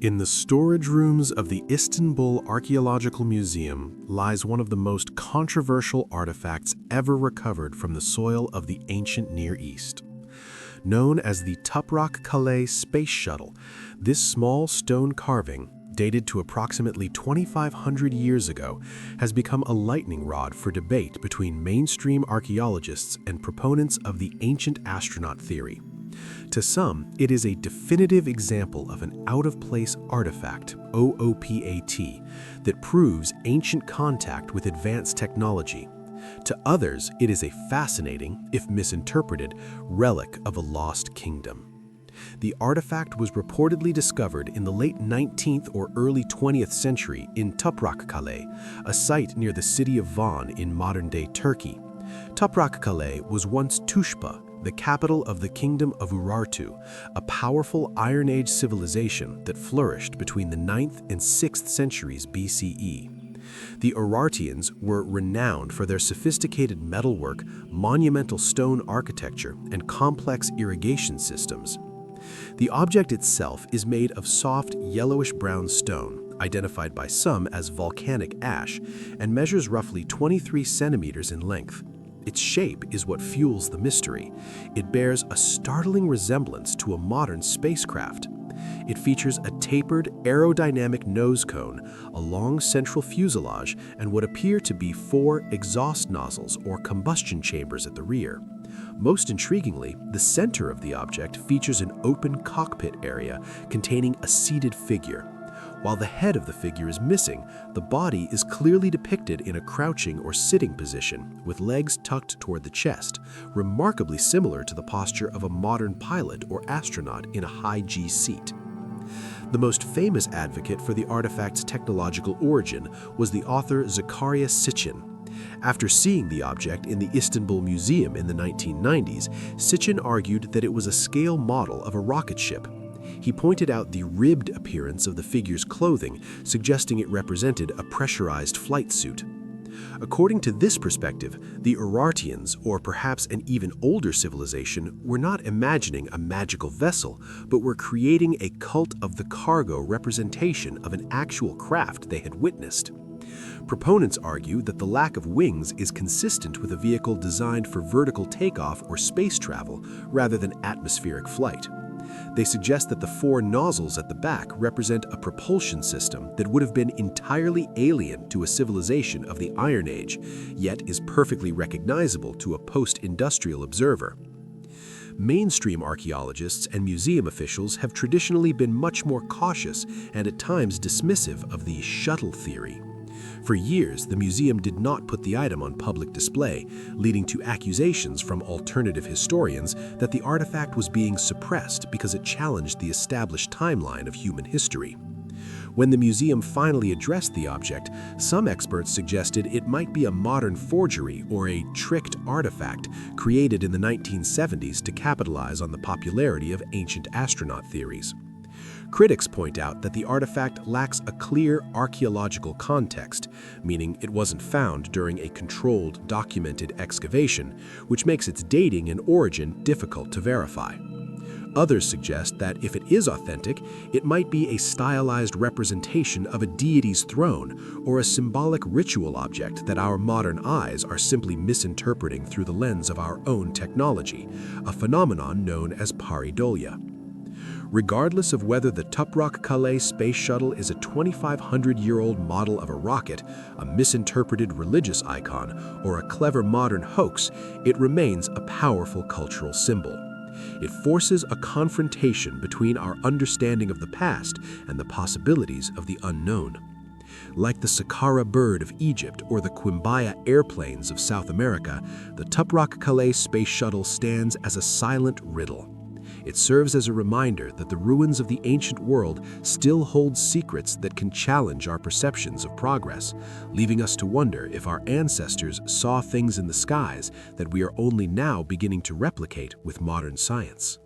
In the storage rooms of the Istanbul Archaeological Museum lies one of the most controversial artifacts ever recovered from the soil of the ancient Near East. Known as the Toprakkale Space Shuttle, this small stone carving, dated to approximately 2,500 years ago, has become a lightning rod for debate between mainstream archaeologists and proponents of the ancient astronaut theory. To some, it is a definitive example of an out-of-place artifact, OOPAT, that proves ancient contact with advanced technology. To others, it is a fascinating, if misinterpreted, relic of a lost kingdom. The artifact was reportedly discovered in the late 19th or early 20th century in Toprakkale, a site near the city of Van in modern-day Turkey. Toprakkale was once Tushpa, the capital of the Kingdom of Urartu, a powerful Iron Age civilization that flourished between the 9th and 6th centuries BCE. The Urartians were renowned for their sophisticated metalwork, monumental stone architecture, and complex irrigation systems. The object itself is made of soft yellowish-brown stone, identified by some as volcanic ash, and measures roughly 23 centimeters in length. Its shape is what fuels the mystery. It bears a startling resemblance to a modern spacecraft. It features a tapered aerodynamic nose cone, a long central fuselage, and what appear to be 4 exhaust nozzles or combustion chambers at the rear. Most intriguingly, the center of the object features an open cockpit area containing a seated figure. While the head of the figure is missing, the body is clearly depicted in a crouching or sitting position, with legs tucked toward the chest, remarkably similar to the posture of a modern pilot or astronaut in a high-G seat. The most famous advocate for the artifact's technological origin was the author Zecharia Sitchin. After seeing the object in the Istanbul Museum in the 1990s, Sitchin argued that it was a scale model of a rocket ship. He pointed out the ribbed appearance of the figure's clothing, suggesting it represented a pressurized flight suit. According to this perspective, the Urartians, or perhaps an even older civilization, were not imagining a magical vessel, but were creating a cult of the cargo representation of an actual craft they had witnessed. Proponents argue that the lack of wings is consistent with a vehicle designed for vertical takeoff or space travel rather than atmospheric flight. They suggest that the 4 nozzles at the back represent a propulsion system that would have been entirely alien to a civilization of the Iron Age, yet is perfectly recognizable to a post-industrial observer. Mainstream archaeologists and museum officials have traditionally been much more cautious and at times dismissive of the shuttle theory. For years, the museum did not put the item on public display, leading to accusations from alternative historians that the artifact was being suppressed because it challenged the established timeline of human history. When the museum finally addressed the object, some experts suggested it might be a modern forgery or a tricked artifact created in the 1970s to capitalize on the popularity of ancient astronaut theories. Critics point out that the artifact lacks a clear archaeological context, meaning it wasn't found during a controlled, documented excavation, which makes its dating and origin difficult to verify. Others suggest that if it is authentic, it might be a stylized representation of a deity's throne or a symbolic ritual object that our modern eyes are simply misinterpreting through the lens of our own technology, a phenomenon known as pareidolia. Regardless of whether the Toprakkale Space Shuttle is a 2,500-year-old model of a rocket, a misinterpreted religious icon, or a clever modern hoax, it remains a powerful cultural symbol. It forces a confrontation between our understanding of the past and the possibilities of the unknown. Like the Saqqara bird of Egypt or the Quimbaya airplanes of South America, the Toprakkale Space Shuttle stands as a silent riddle. It serves as a reminder that the ruins of the ancient world still hold secrets that can challenge our perceptions of progress, leaving us to wonder if our ancestors saw things in the skies that we are only now beginning to replicate with modern science.